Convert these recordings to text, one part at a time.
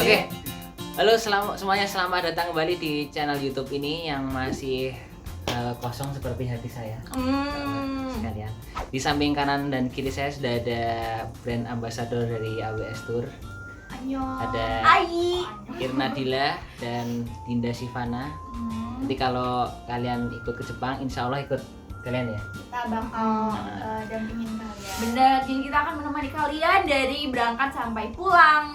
Oke. Halo semuanya, selamat datang kembali di channel YouTube ini yang masih kosong seperti hati saya. Sekalian. Di samping kanan dan kiri saya sudah ada brand ambassador dari AWS Tour. Ada Irna Dila dan Dinda Sivana. Nanti kalau kalian ikut ke Jepang, insya Allah ikut kalian ya. Kita bakal dampingin kalian. Bener, jadi kita akan menemani kalian dari berangkat sampai pulang.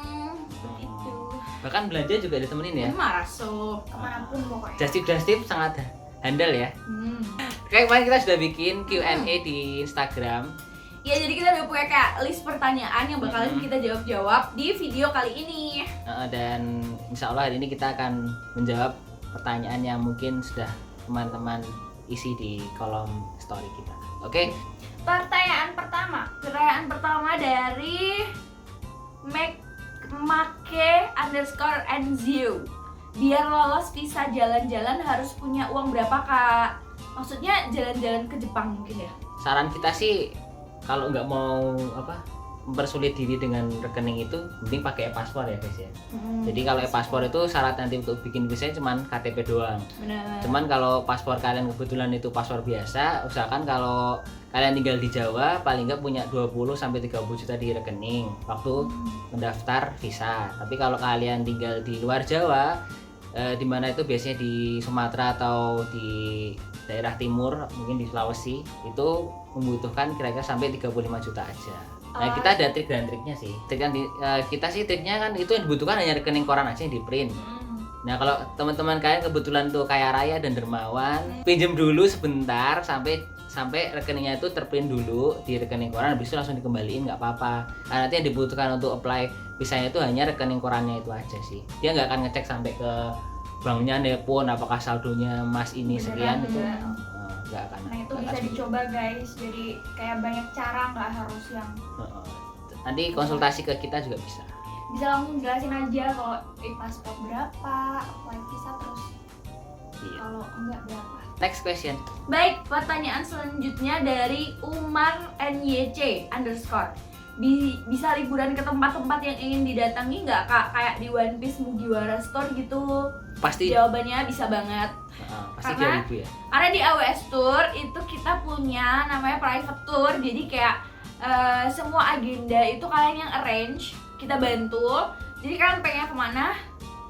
Itu. Bahkan belanja juga ditemenin ya. Maraso. Kemanapun pokoknya. Justip sangat handal ya. Kayak kemarin kita sudah bikin Q&A di Instagram. Ya, jadi kita udah punya kayak list pertanyaan yang bakalan kita jawab-jawab di video kali ini. Dan insya Allah hari ini kita akan menjawab pertanyaan yang mungkin sudah teman-teman isi di kolom story kita. Oke? Pertanyaan pertama dari make_NZU. Biar lolos visa jalan-jalan harus punya uang berapa, Kak? Maksudnya jalan-jalan ke Jepang mungkin ya? Saran kita sih kalau nggak mau mempersulit diri dengan rekening itu, mending pakai e-paspor ya guys ya. Jadi kalau e-paspor itu syarat nanti untuk bikin visa cuman KTP doang. Benar. Cuman kalau paspor kalian kebetulan itu paspor biasa, usahakan kalau kalian tinggal di Jawa paling nggak punya 20-30 juta di rekening waktu mendaftar visa. Tapi kalau kalian tinggal di luar Jawa, di mana itu biasanya di Sumatera atau di daerah timur, mungkin di Sulawesi, itu membutuhkan kira-kira sampai 35 juta aja. Nah, kita ada trik dan triknya sih. Kita sih triknya kan itu yang dibutuhkan hanya rekening koran aja yang di print. Nah, kalau teman-teman kalian kebetulan tuh kaya raya dan dermawan, pinjam dulu sebentar sampai rekeningnya itu terprint dulu di rekening koran, habis itu langsung dikembaliin nggak apa-apa. Nah, nanti yang dibutuhkan untuk apply visanya itu hanya rekening korannya itu aja sih. Dia nggak akan ngecek sampai ke banknya nelpon apakah saldonya Mas ini sekian itu. Nggak akan. Nah, itu bisa dicoba guys. Jadi kayak banyak cara, nggak harus yang nanti konsultasi ke kita juga bisa. Bisa langsung jelasin aja kalau paspor berapa, apply visa terus. Iya. Kalau enggak berapa. Next question. Baik, pertanyaan selanjutnya dari Umar NYC_. Bisa liburan ke tempat-tempat yang ingin didatangi nggak, Kak? Kayak di One Piece Mugiwara Store gitu. Pasti. Jawabannya bisa banget. Pasti Karena 2000 ya. Karena di AWS Tour itu kita punya namanya private tour. Jadi kayak semua agenda itu kalian yang arrange, kita bantu. Jadi kalian pengen kemana,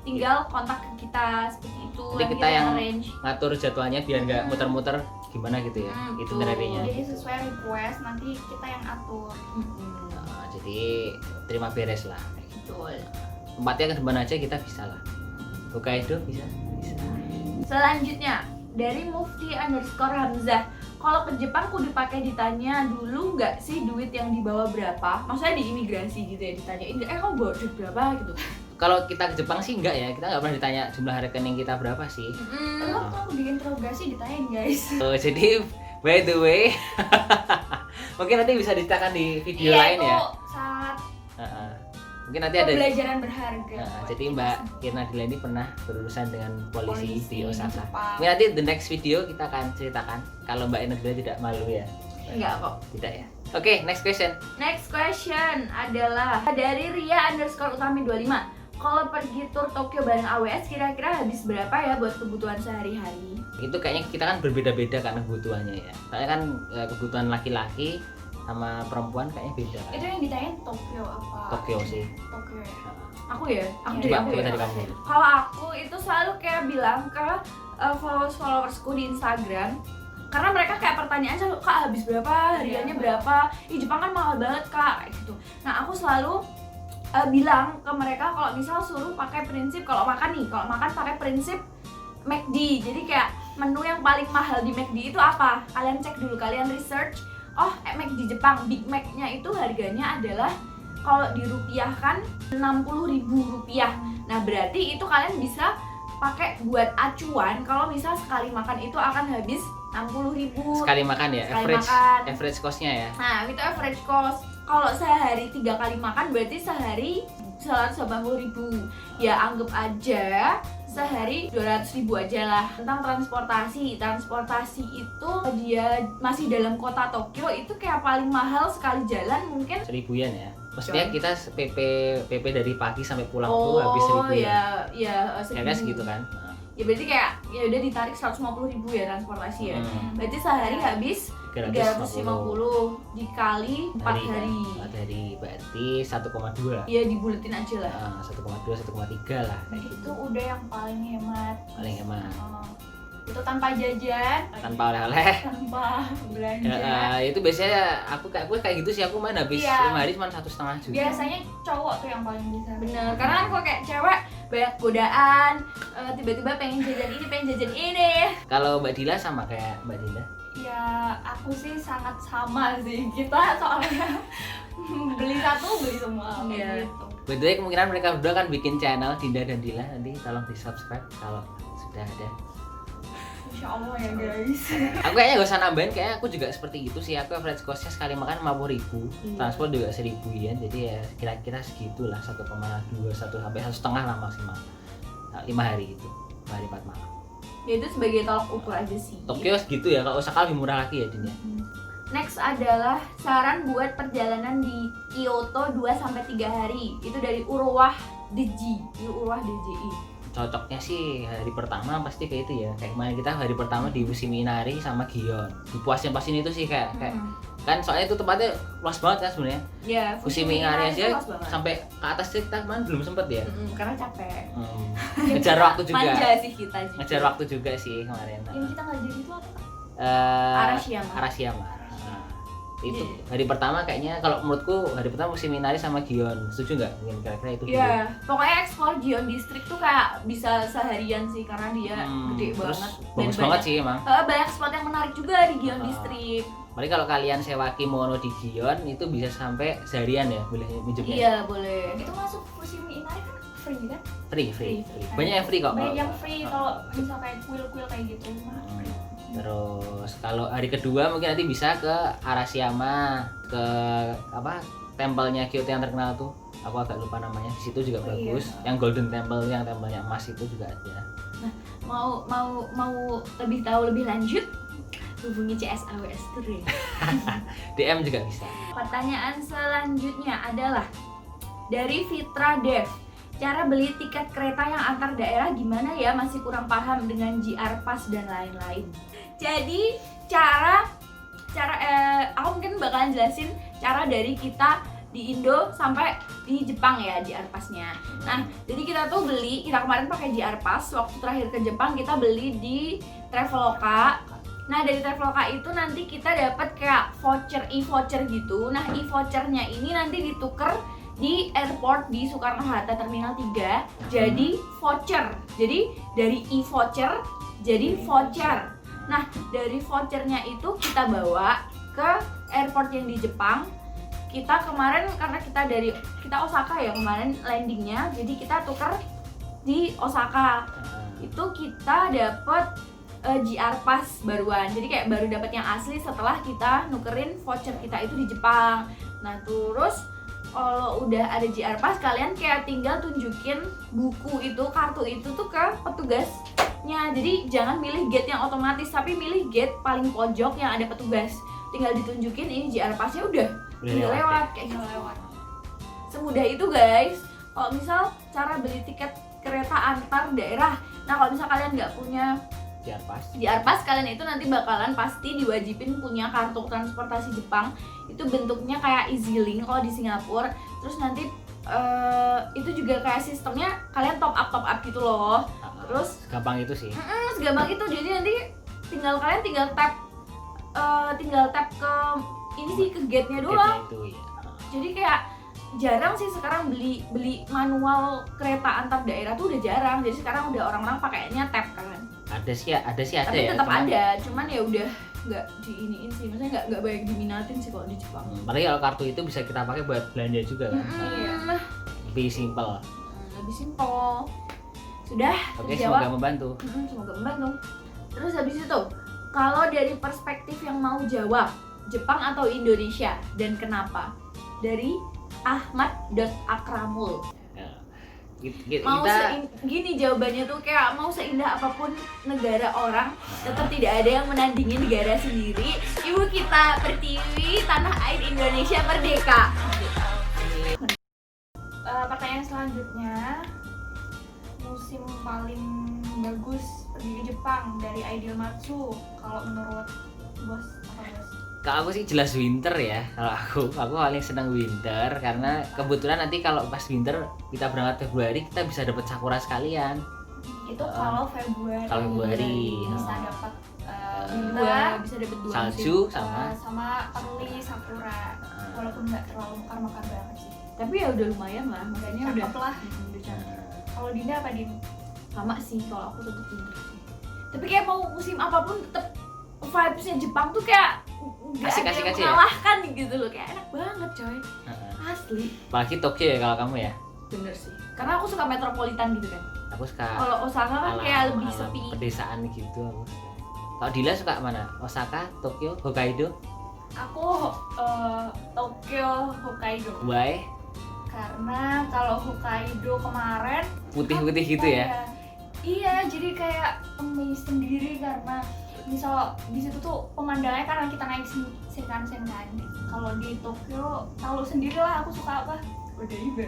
tinggal kontak ke kita seperti itu. Jadi kita yang arrange. ngatur jadwalnya biar nggak muter-muter gimana gitu ya. Itu betul. itinerarynya. Jadi sesuai request nanti kita yang atur. Jadi terima beres lah. Betul. Tempatnya ke depan aja kita bisa lah. Hokkaido bisa. Selanjutnya dari Mufti_Hamzah. Kalau ke Jepang kudu pakai ditanya dulu nggak sih duit yang dibawa berapa? Maksudnya di imigrasi gitu ya ditanyain, kamu bawa duit berapa gitu? Kalau kita ke Jepang sih enggak ya, kita nggak pernah ditanya jumlah rekening kita berapa sih. Kalau kamu diinterogasi ditanyain guys. Jadi by the way, mungkin nanti bisa diceritakan di video lain ya. Sangat Mungkin nanti ada. pembelajaran berharga. Jadi Mbak Irna Dila ini pernah berurusan dengan polisi di Osaka. Jepang. Mungkin nanti the next video kita akan ceritakan kalau Mbak Irna Dila tidak malu ya. Enggak kok. Tidak ya. Oke, next question. Next question adalah dari Ria_Utami25. Kalau pergi tur Tokyo bareng AWS kira-kira habis berapa ya buat kebutuhan sehari-hari? Itu kayaknya kita kan berbeda-beda karena kebutuhannya ya. Soalnya kan kebutuhan laki-laki sama perempuan kayaknya beda kan. Itu yang ditanyain Tokyo apa? Tokyo sih. Tokyo ya. Aku ya? Aku Ya, dari Coba aku coba ya? dari kamu. Kalau aku itu selalu kayak bilang ke followersku di Instagram, karena mereka kayak pertanyaan selalu, Kak habis berapa, hariannya berapa, ih Jepang kan mahal banget Kak, kayak gitu. Nah aku selalu bilang ke mereka kalau misal suruh pakai prinsip, kalau makan pakai prinsip McD. Jadi kayak menu yang paling mahal di McD itu apa, kalian cek dulu, kalian research. Oh, McD Jepang, Big Mac-nya itu harganya adalah kalau dirupiahkan 60.000 rupiah. Nah berarti itu kalian bisa pakai buat acuan kalau misal sekali makan itu akan habis 60.000. Sekali makan ya, Sekali makan. average cost-nya ya. Nah itu average cost. Kalau sehari 3 kali makan berarti sehari 180.000. Ya anggap aja sehari 200.000 aja lah. Tentang transportasi itu dia masih dalam kota Tokyo, itu kayak paling mahal sekali jalan mungkin 1.000 yen ya. Maksudnya kita PP dari pagi sampai pulang tuh habis 1.000 yen. ya Ya kan segitu kan. Ya berarti kayak ya udah ditarik 150.000 ya transportasi ya. Berarti sehari habis 350 dikali 4 hari. 4 hari berarti 1,2. Ya dibuletin aja lah. 1,2 1,3 lah. Itu udah yang paling hemat. Paling hemat. Itu tanpa jajan, Tanpa oleh-oleh. tanpa belanja. Itu biasanya aku kayak gitu sih, aku main habis 5 hari cuma 1,5 juta. Biasanya cowok tuh yang paling bisa. Bener, karena kan kok kayak cewek banyak godaan, tiba-tiba pengen jajan ini. Kalau Mbak Dila sama kayak Mbak Dila? Ya aku sih sangat sama sih, kita soalnya beli satu beli semua Iya. gitu. Betul, kemungkinan mereka berdua kan bikin channel Dinda dan Dila, nanti tolong di subscribe kalau sudah ada. Insya Allah ya guys. Aku kayaknya gak usah nambahin, kayaknya aku juga seperti itu sih. Aku average costnya sekali makan 50.000, transport juga 1.000 yen, jadi ya kira-kira segitulah, 1,2 sampai 1,5 lah maksimal. 5 hari gitu, 5 hari 4 malam. Ya itu sebagai tolak ukur aja sih. Tokyo segitu ya, kalau Osaka lebih murah lagi ya Din ya. Next adalah saran buat perjalanan di Kyoto 2-3 hari. Itu dari Urwah DJI. Cocoknya sih hari pertama pasti kayak itu ya, kayak kemarin kita hari pertama di Fushimi Inari sama Gion. Dipuasin pasin itu sih kayak kan soalnya itu tempatnya luas banget kan sebenarnya. Ya, Fushimi Inari itu aja luas banget. sampai ke atas sih kita kemarin belum sempet ya. Karena capek. Ngejar waktu juga. Manja sih kita juga. Ngejar waktu juga sih kemarin. Yang kita nggak jadi itu apa? Arashiyama. Nah, itu hari pertama kayaknya, kalau menurutku hari pertama Fushimi Inari sama Gion. Setuju nggak? Mungkin kira-kira itu. Iya, pokoknya explore Gion District tuh kayak bisa seharian sih karena dia gede terus banget. bagus Dan banget sih emang. banyak spot yang menarik juga di Gion District. Mari kalau kalian sewa kimono di Gion itu bisa sampai seharian ya, boleh minjemnya. Iya, boleh. Itu masuk Fushimi Inari kan free kan? Free. Banyak yang free kok. Banyak yang free kalau misal kayak kuil-kuil kayak gitu mah free. Terus kalau hari kedua mungkin nanti bisa ke Arashiyama, ke apa tempelnya Kyoto yang terkenal tuh, aku agak lupa namanya. Di situ juga bagus. Yang Golden Temple, yang tempelnya emas itu juga ada. Nah, mau lebih tahu lebih lanjut, hubungi CSAWS Tour. DM juga bisa. Pertanyaan selanjutnya adalah dari Fitra Dev. Cara beli tiket kereta yang antar daerah gimana ya? Masih kurang paham dengan JR Pass dan lain-lain. Jadi aku mungkin bakalan jelasin cara dari kita di Indo sampai di Jepang ya JR Pass-nya. Nah, jadi kita kemarin pakai JR Pass. Waktu terakhir ke Jepang kita beli di Traveloka. Nah, dari Traveloka itu nanti kita dapat kayak e-voucher gitu. Nah, e-vouchernya ini nanti ditukar di airport di Soekarno-Hatta Terminal 3 jadi voucher. Jadi dari e-voucher jadi voucher. Nah, dari vouchernya itu kita bawa ke airport yang di Jepang. Kita kemarin karena kita Osaka ya kemarin landingnya, jadi kita tukar di Osaka. Itu kita dapat JR Pass baruan. Jadi kayak baru dapat yang asli setelah kita nukerin voucher kita itu di Jepang. Nah, terus kalau udah ada JR Pass, kalian kayak tinggal tunjukin kartu itu tuh ke petugasnya. Jadi jangan milih gate yang otomatis, tapi milih gate paling pojok yang ada petugas. Tinggal ditunjukin ini JR Pass-nya udah lewat kayak gitu. Semudah itu guys. Kalau misal cara beli tiket kereta antar daerah, nah kalau misal kalian nggak punya JR Pass, kalian itu nanti bakalan pasti diwajibin punya kartu transportasi Jepang. Itu bentuknya kayak EasyLink kalau di Singapura. Terus nanti itu juga kayak sistemnya kalian top up gitu loh. Terus gampang itu sih. Segampang itu. Jadi nanti kalian tinggal tap ke ini sih ke gate-nya doang. Itu, ya. Jadi kayak jarang sih sekarang beli manual kereta antar daerah tuh udah jarang. Jadi sekarang udah orang-orang pakainya tap kan. Ada sih Tapi ya. tetap ada, cuman ya udah nggak diiniin sih, maksudnya nggak banyak diminatin sih kalau di Jepang. Apalagi kalau kartu itu bisa kita pakai buat belanja juga kan. Lebih simpel. Lebih simpel. Sudah Oke, terjawab. semoga membantu. Semoga membantu. Terus habis itu, kalau dari perspektif yang mau jawab, Jepang atau Indonesia dan kenapa? Dari Ahmad.akramul. Mau kita gini jawabannya tuh kayak mau seindah apapun negara orang tetap tidak ada yang menandingi negara sendiri. Ibu kita Pertiwi, tanah air Indonesia merdeka. Pertanyaan selanjutnya, musim paling bagus pergi ke Jepang dari Ideal Matsu kalau menurut bos apa bos? kalau aku sih jelas winter ya. Kalau aku paling senang winter karena kebetulan nanti kalau pas winter kita berangkat Februari kita bisa dapat sakura sekalian. Itu kalau Februari. Kalau Februari, bisa dapat Bisa dapet dua salju musim. sama early sakura. Walaupun nggak terlalu mekar-mekar banget sih. Tapi ya udah lumayan lah, maksudnya udah Cakep lah. udah cantik. Kalau Dinda apa Din? Sama sih kalau aku tetap winter sih. Tapi kayak mau musim apapun tetap vibes-nya Jepang tuh kayak nggak ada yang Asik-asik aja ya? mengalahkan gitu loh, kayak enak banget coy. Heeh. Asli. Apalagi Tokyo ya kalau kamu ya. Bener sih. Karena aku suka metropolitan gitu kan. Aku suka Kalau Osaka kan kayak lebih sepi. pedesaan gitu aku. Kalau Dila suka mana? Osaka, Tokyo, Hokkaido? Aku Tokyo, Hokkaido. Why? Karena kalau Hokkaido kemarin Putih-putih apa gitu ya? Iya, jadi kayak amazed sendiri karena misal di situ tuh pemandangannya karena kita naik Shinkansen kan. Kalau di Tokyo tahu sendiri lah aku suka apa. Odaiba.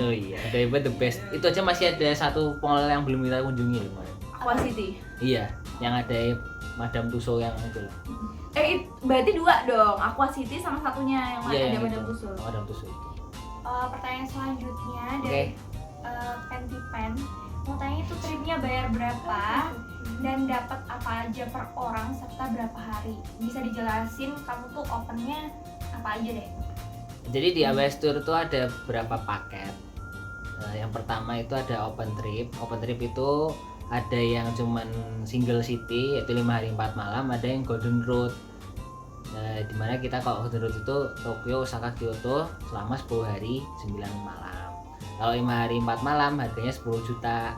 Oh iya, Odaiba the best. Itu aja masih ada satu mall yang belum kita kunjungi loh. Kemarin. Aqua City. Iya, yang ada Madame Tussauds yang itu loh. Berarti dua dong. Aqua City sama satunya yang Iya, ada yang Madame itu. Tussauds. Madame Tussauds itu. Pertanyaan selanjutnya Oke. dari Pentipen. Mau tanya itu tripnya bayar berapa dan dapat apa aja per orang serta berapa hari? Bisa dijelasin kamu tuh opennya apa aja deh? Jadi di AWS Tour itu ada beberapa paket. Yang pertama itu ada open trip. Open trip itu ada yang cuman single city yaitu 5 hari 4 malam, ada yang golden road. Dimana kita kalau golden road itu Tokyo, Osaka, Kyoto selama 10 hari 9 malam. Kalau 5 hari 4 malam harganya 10 juta.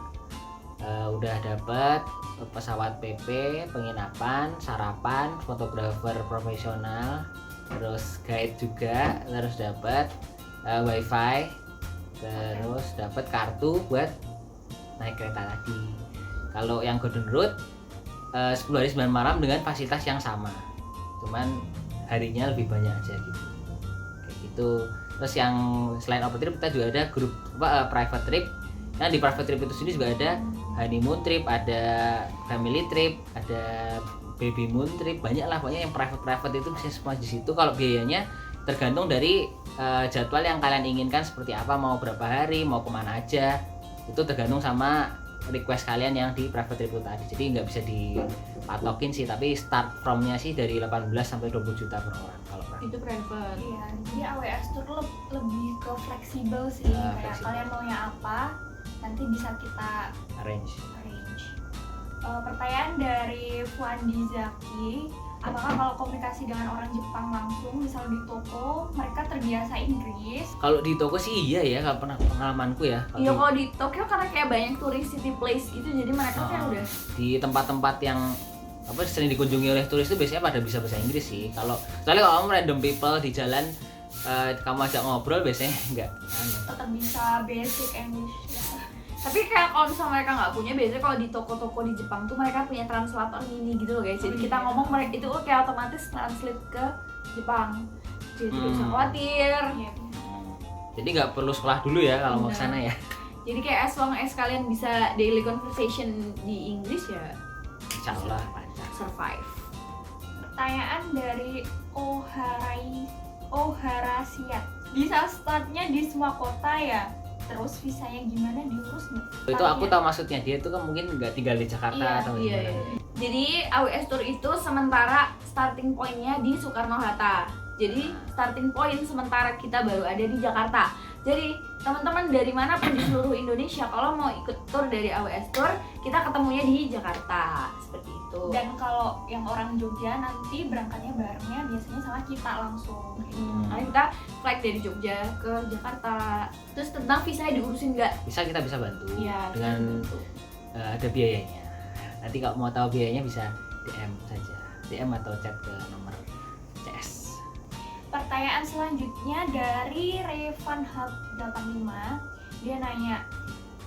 Udah dapat pesawat PP, penginapan, sarapan, fotografer profesional, terus guide juga, terus dapat wifi, terus dapat kartu buat naik kereta tadi. Kalau yang golden road 10 hari 9 malam dengan fasilitas yang sama, cuman harinya lebih banyak aja gitu, kayak gitu. Terus yang selain open trip kita juga ada grup private trip. Nah di private trip itu sendiri juga ada honeymoon trip, ada family trip, ada baby moon trip, banyak lah pokoknya yang private itu bisa semua di situ. Kalau biayanya tergantung dari jadwal yang kalian inginkan seperti apa, mau berapa hari, mau kemana aja, itu tergantung sama request kalian yang di private trip itu tadi. Jadi nggak bisa dipatokin sih, tapi start from-nya sih dari 18 sampai 20 juta per orang kalau private. Itu private. Iya, jadi AWS Tour lebih ke fleksibel sih. Kayak Fleksibel. kalian maunya apa, nanti bisa kita Arrange. arrange. Pertanyaan dari Fuandi Zaki, apakah kalau komunikasi dengan orang Jepang langsung, misal di toko, mereka terbiasa Inggris? Kalau di toko sih iya ya, kalau pernah pengalamanku ya. Iya, kalau di Tokyo karena kayak banyak turis city place gitu, jadi mereka kayak udah di tempat-tempat yang apa sering dikunjungi oleh turis itu biasanya pada bisa bahasa Inggris sih. Kalau soalnya kalau kamu random people di jalan kamu ajak ngobrol biasanya enggak Tetap bisa basic English ya. tapi kayak kalau misalnya mereka nggak punya, biasanya kalau di toko-toko di Jepang tuh mereka punya translator mini gitu loh guys. Jadi kita ngomong mereka itu kayak otomatis translate ke Jepang. Jadi tidak usah khawatir. Iya. jadi nggak perlu sekolah dulu ya kalau mau ke Benar. sana ya. Jadi kayak as long as kalian bisa daily conversation di English ya Insya Allah lancar. survive. Pertanyaan dari Oharasiat. Bisa startnya di semua kota ya? Terus visanya gimana, diurus nggak? Itu aku tahu maksudnya, dia itu kan mungkin nggak tinggal di Jakarta Iya, atau Iya, gimana. iya. Jadi AWS Tour itu sementara starting point-nya di Soekarno-Hatta. Jadi starting point sementara kita baru ada di Jakarta. Jadi teman-teman dari manapun di seluruh Indonesia kalau mau ikut tour dari AWS Tour, kita ketemunya di Jakarta seperti itu. Dan kalau yang orang Jogja nanti berangkatnya barengnya biasanya sama kita langsung. Nah, kita flight dari Jogja ke Jakarta. Terus tentang visanya diurusin nggak? Kita bisa bantu Iya, dengan ada biayanya. Nanti kalau mau tahu biayanya bisa DM saja, DM atau chat ke nomor CS. pertanyaan selanjutnya dari Revan Hub 85. Dia nanya,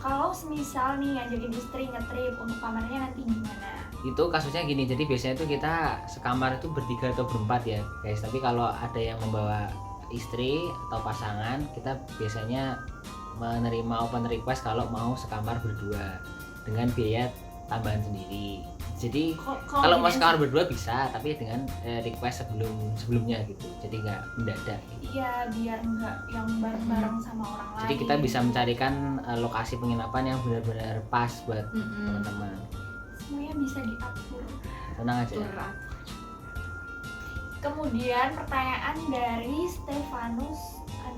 kalau semisal nih ngajakin istri nge-trip untuk kamarnya nanti gimana? Itu kasusnya gini, jadi biasanya itu kita sekamar itu bertiga atau berempat ya guys, tapi kalau ada yang membawa istri atau pasangan, kita biasanya menerima open request kalau mau sekamar berdua dengan biaya tambahan sendiri. Jadi kalau mau sekamar berdua bisa, tapi dengan request sebelumnya gitu, jadi nggak mendadak gitu. Iya, biar nggak yang bareng-bareng sama orang lain. Jadi kita bisa mencarikan lokasi penginapan yang benar-benar pas buat teman-teman. Semuanya bisa diatur. Tenang aja. Kemudian pertanyaan dari Stefanus_art.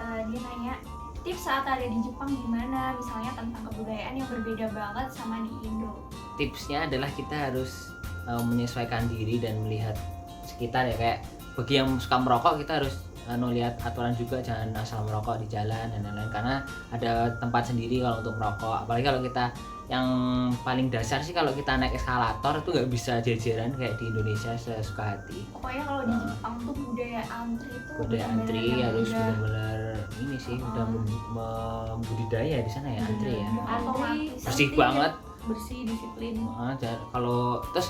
Dia nanya, tips saat ada di Jepang gimana? Misalnya tentang kebudayaan yang berbeda banget sama di Indo. Tipsnya adalah kita harus menyesuaikan diri dan melihat sekitar ya, kayak bagi yang suka merokok kita harus lihat aturan juga, jangan asal merokok di jalan dan lain-lain, karena ada tempat sendiri kalau untuk merokok. Apalagi kalau kita yang paling dasar sih, kalau kita naik eskalator itu nggak bisa jejeran kayak di Indonesia sesuka hati. Pokoknya kalau di Jepang tuh budaya antri tuh Budaya bener-bener antri yang harus udah benar-benar ini sih, udah membudidaya di sana ya, antri ya. otomatis. Bersih banget. Bersih, disiplin. Kalau terus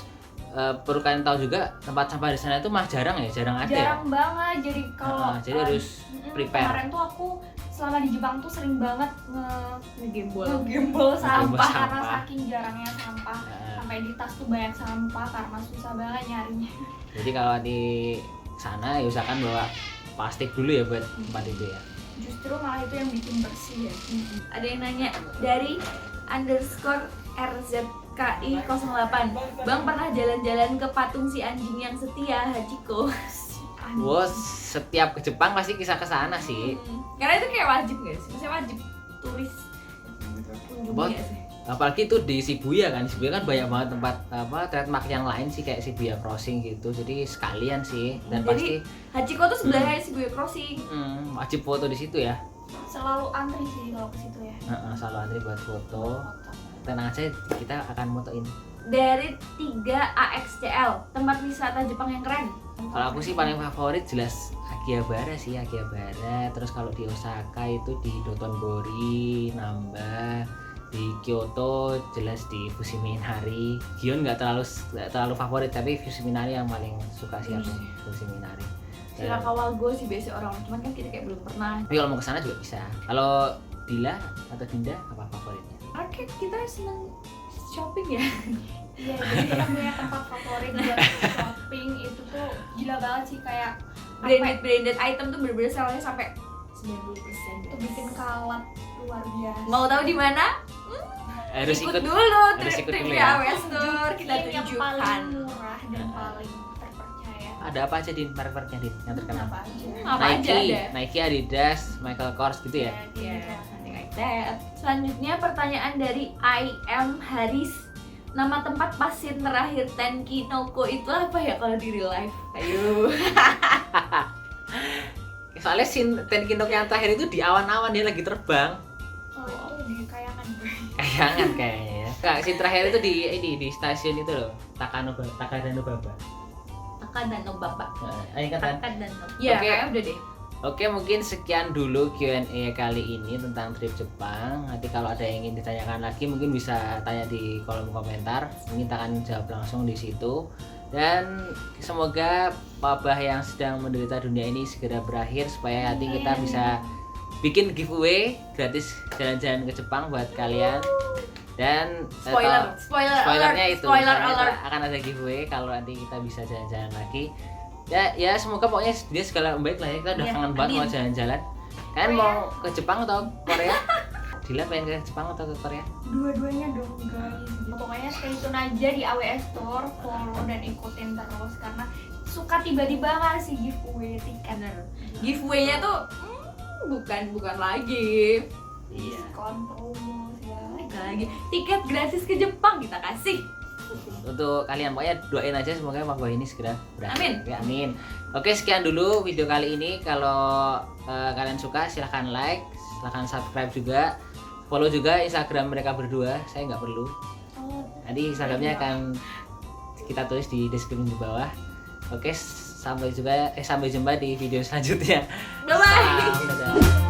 perlu kalian tahu juga, tempat sampah di sana itu mah jarang ada ya. Jarang banget, jadi kalau Jadi harus prepare. kemarin tuh aku selama di Jepang tuh sering banget Ngegembol. ngegembol sampah karena sampah. saking jarangnya sampah. Nah, Sampai di tas tuh banyak sampah karena susah banget nyarinya. jadi kalau di sana ya usahakan bawa plastik dulu ya buat tempat itu ya. Justru malah itu yang bikin bersih ya. Ada yang nanya dari _RZKI08. Bang pernah jalan-jalan ke patung si anjing yang setia, Hachiko? Wow, setiap ke Jepang pasti kisah ke sana sih. Karena itu kayak wajib nggak sih? Maksudnya wajib turis Buat- kunjungi nggak sih? Apalagi itu di Shibuya kan. Shibuya kan banyak banget tempat trademark yang lain sih, kayak Shibuya Crossing gitu. Jadi sekalian sih, dan Jadi, pasti Hachiko tuh sebelahnya Shibuya Crossing. wajib foto di situ ya. Selalu antri sih kalau ke situ ya. Selalu antri buat foto. Tenang aja, kita akan motoin. Dari 3AXCL, tempat wisata Jepang yang keren. Kalau aku sih paling favorit jelas Akihabara sih, Akihabara. Terus kalau di Osaka itu di Dotonbori, Namba. Di Kyoto jelas di Fushimi-Inari. Gion nggak terlalu favorit, tapi Fushimi-Inari yang paling suka sih aku, Fushimi-Inari. Shirakawa-go sih biasa orang, cuman kan kita kayak belum pernah. Tapi kalau mau ke sana juga bisa. Kalau Dila atau Dinda apa favoritnya? Karena kita seneng shopping ya. Iya, jadi kita punya tempat favorit buat shopping itu tuh gila banget sih, kayak Branded item tuh bener-bener salahnya sampai 90%. itu bikin kalap luar biasa. Mau tahu di mana? Harus ikut ikut dulu harus ikut dulu trivia ya. Western, kita Yang tunjukkan. paling murah dan paling terpercaya. Ada apa aja di merek-mereknya yang terkenal? Apa aja? Apa aja ada? Nike, Adidas, Michael Kors gitu ya. Ya, something like that. Selanjutnya pertanyaan dari I am Haris. Nama tempat pasien terakhir Tenkinoko itu apa ya kalau di real life? Ayo. Soalnya Tenkinoko yang terakhir itu di awan-awan, dia lagi terbang. Oh, itu di kayangan gue. Kayangan kayaknya ya. Enggak, scene terakhir itu di stasiun itu loh, Takadanobaba. Takadanobaba. Ayo kata. Takadanobaba. Ya, Oke. kayak udah deh. Oke, mungkin sekian dulu Q&A kali ini tentang trip Jepang. Nanti kalau ada yang ingin ditanyakan lagi mungkin bisa tanya di kolom komentar. Mungkin kita akan jawab langsung di situ. Dan semoga wabah yang sedang menderita dunia ini segera berakhir supaya nanti kita bisa bikin giveaway gratis jalan-jalan ke Jepang buat kalian. Dan spoilernya itu Spoiler karena alert. akan ada giveaway kalau nanti kita bisa jalan-jalan lagi. Ya semoga pokoknya dia segala baik lah ya, kita udah Ya, kangen banget amin. mau jalan-jalan. Kalian mau ke Jepang atau Korea? Dila pengen ke Jepang atau ke Korea? Dua-duanya dong guys. Pokoknya stay tune aja di AWS Store, follow dan ikutin terus karena suka tiba-tiba ngasih giveaway tiket. Giveaway-nya tuh bukan lagi. Diskon promo segala. Bukan lagi. Tiket gratis ke Jepang kita kasih. Untuk kalian pokoknya doain aja semoga wabah ini segera berakhir. Amin. Ya, amin. Oke, sekian dulu video kali ini. Kalau kalian suka silahkan like, silahkan subscribe juga, follow juga Instagram mereka berdua. Saya nggak perlu. Oh, Nanti Instagramnya akan kita tulis di deskripsi di bawah. Oke, Sampai jumpa di video selanjutnya. Bye bye. Dadah.